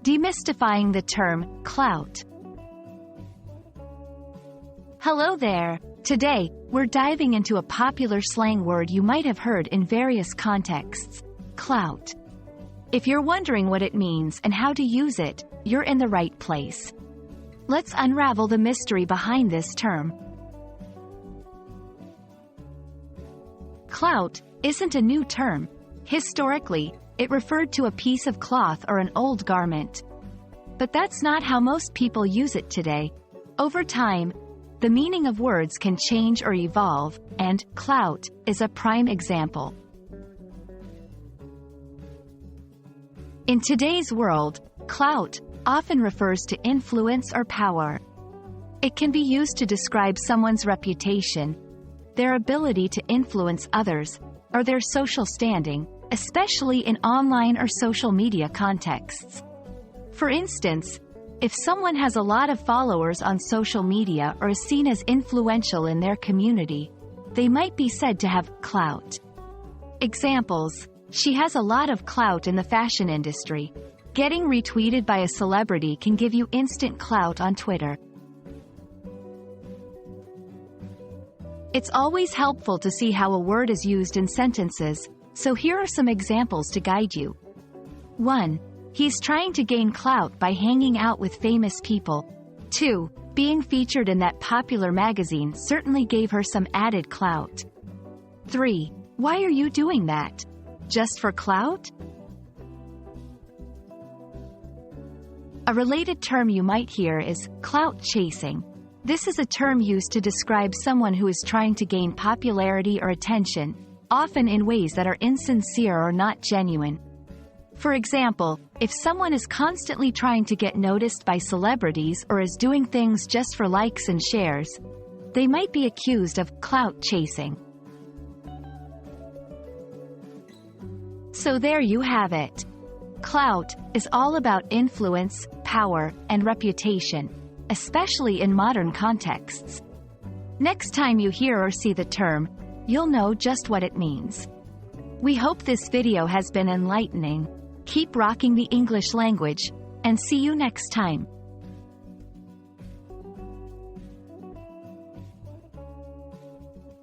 Demystifying the Term Clout. Hello there. Today, we're diving into a popular slang word you might have heard in various contexts: clout. If you're wondering what it means and how to use it, you're in the right place. Let's unravel the mystery behind this term. Clout isn't a new term. Historically, it referred to a piece of cloth or an old garment. But that's not how most people use it today. Over time, the meaning of words can change or evolve, and clout is a prime example. In today's world, clout often refers to influence or power. It can be used to describe someone's reputation, their ability to influence others, or their social standing, especially in online or social media contexts. For instance, if someone has a lot of followers on social media or is seen as influential in their community, they might be said to have clout. Examples: she has a lot of clout in the fashion industry. Getting retweeted by a celebrity can give you instant clout on Twitter. It's always helpful to see how a word is used in sentences, so here are some examples to guide you. 1. He's trying to gain clout by hanging out with famous people. 2. Being featured in that popular magazine certainly gave her some added clout. 3. Why are you doing that? Just for clout? A related term you might hear is clout chasing. This is a term used to describe someone who is trying to gain popularity or attention, often in ways that are insincere or not genuine. For example, if someone is constantly trying to get noticed by celebrities or is doing things just for likes and shares, they might be accused of clout chasing. So there you have it. Clout is all about influence, power, and reputation, especially in modern contexts. Next time you hear or see the term, you'll know just what it means. We hope this video has been enlightening. Keep rocking the English language, and see you next time.